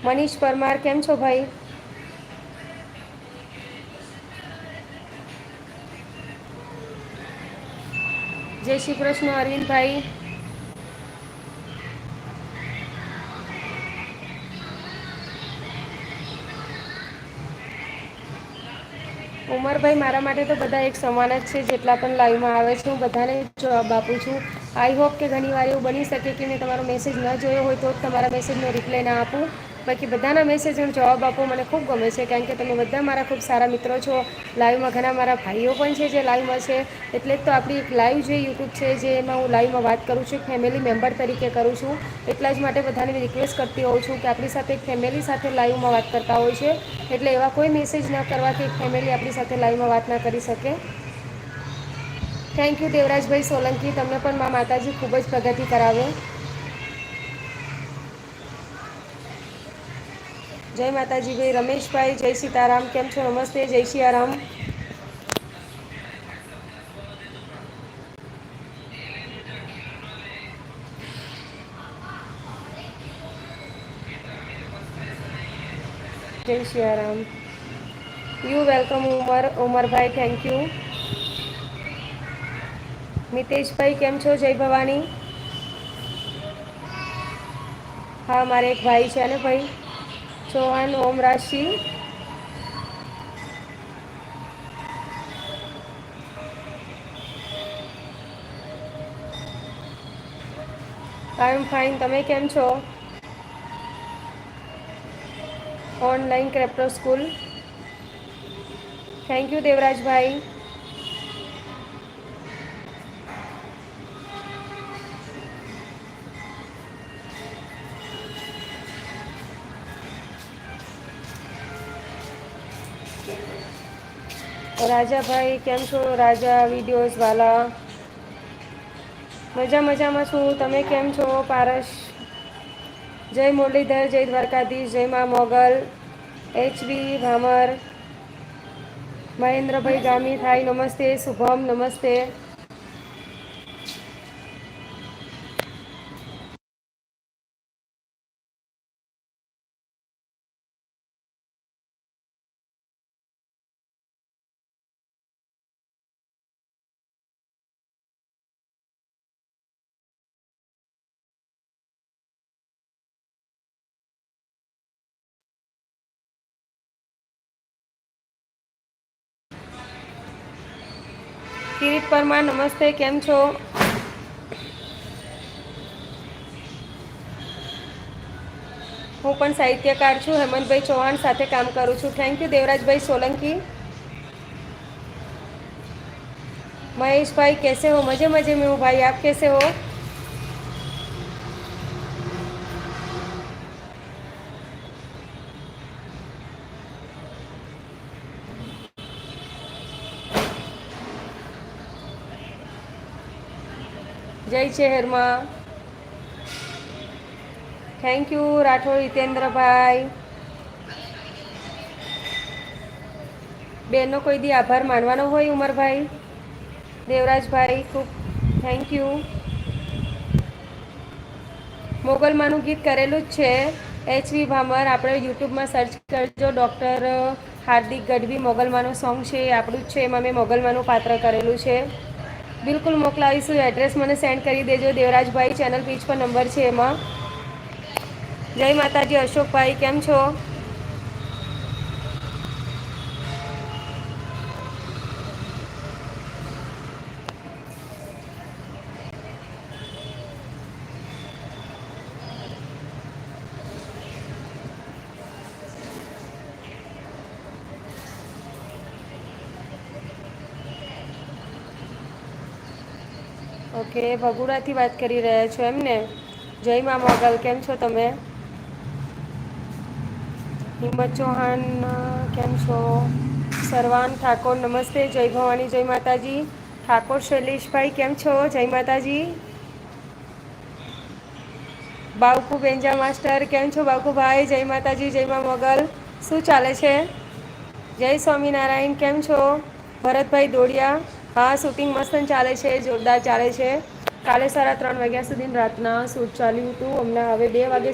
મનીષ પરમાર કેમ છો ભાઈ? જય શ્રી કૃષ્ણ અરવિંદભાઈ. ઉમરભાઈ મારા માટે તો બધા એક સમાન જ છે. જેટલા પણ લાઈવમાં આવે છે હું બધાને જવાબ આપું છું. આઈ હોપ કે ઘણી વાર એવું બની શકે કે મેં તમારો મેસેજ ન જોયો હોય તો તમારા મેસેજનો રિપ્લાય ના આપું. બાકી બધાના મેસેજનો જવાબ આપવો મને ખૂબ ગમે છે, કારણ કે તમે બધા મારા ખૂબ સારા મિત્રો છો. લાઈવમાં ઘણા મારા ભાઈઓ પણ છે જે લાઈવમાં છે. એટલે જ તો આપણી એક લાઈવ જે યુટ્યુબ છે જે એમાં હું લાઈવમાં વાત કરું છું, એક ફેમિલી મેમ્બર તરીકે કરું છું. એટલા જ માટે બધાને રિક્વેસ્ટ કરતી હોઉં છું કે આપણી સાથે એક ફેમિલી સાથે લાઈવમાં વાત કરતા હોય છે. એટલે એવા કોઈ મેસેજ ન કરવાથી ફેમિલી આપણી સાથે લાઈવમાં વાત ના કરી શકે. થેન્ક યુ દેવરાજભાઈ સોલંકી, તમને પણ મા માતાજી ખૂબ જ પ્રગતિ કરાવે. જય માતાજી ભાઈ. રમેશભાઈ જય સીતારામ, કેમ છો? નમસ્તે, જય સિયારામ. જય સિયારામ. યુ વેલકમ ઉમરભાઈ, થેન્ક યુ. મિતેશભાઈ કેમ છો? જય ભવાની. હા મારે એક ભાઈ છે ને ભાઈ, ચૌહાણ ઓમ રાશિ. આઈ એમ ફાઇન, તમે કેમ છો? Online crypto school. Thank you દેવરાજભાઈ. રાજાભાઈ કેમ છો? રાજા વિડીયોઝ વાલા. મજામાં છું, તમે કેમ છો? પારસ. જય મુરલીધર, જય દ્વારકાધીશ, જય મા મોગલ. એચવી ભામર. મહેન્દ્રભાઈ ગામી થાય નમસ્તે. શુભમ નમસ્તે. કિરીટ પરમાર નમસ્તે, કેમ છો? હું પણ સાહિત્યકાર છું, હેમંતભાઈ ચૌહાણ સાથે કામ કરું છું. Thank you Devrajbhai Solanki. महेश भाई कैसे हो? मज़े मज़े में हूँ भाई, आप कैसे हो? जय शहરમાં. Thank you Rathod હિતેન્દ્રભાઈ. બેનનો કોઈ દી આભાર માનવાનો હોય ઉમરભાઈ? દેવરાજભાઈ ખૂબ થેન્ક યુ. મોગલમાંનું ગીત કરેલું જ છે. એચવી ભામર, આપણે યુટ્યુબમાં સર્ચ કરજો. ડૉક્ટર હાર્દિક ગઢવી મોગલમાનું સોંગ છે એ આપણું જ છે. એમાં મેં મોગલમાનું પાત્ર કરેલું છે. બિલકુલ મોકલાવીશું. એડ્રેસ મને સેન્ડ કરી દેજો દેવરાજભાઈ. ચેનલ પેજ પર નંબર છે એમાં. જય માતાજી અશોકભાઈ, કેમ છો? ઓકે, ભગુડાથી વાત કરી રહ્યા છો એમ ને? જય મા મોગલ, કેમ છો તમે? હિંમત ચૌહાણ કેમ છો? સરવાન ઠાકોર નમસ્તે, જય ભવાની, જય માતાજી. ઠાકોર શૈલેષભાઈ કેમ છો? જય માતાજી. બાવકુ બેન્જા માસ્ટર કેમ છો? બાવકુભાઈ જય માતાજી, જય મા મોગલ. શું ચાલે છે? જય સ્વામિનારાયણ, કેમ છો? ભરતભાઈ દોડિયા. હા શૂટિંગ મસ્ત ચાલે છે, જોરદાર ચાલે છે. કાલે 3:30 વાગ્યા સુધી રાતના શૂટ ચાલ્યું હતું. હમણાં હવે 2 વાગે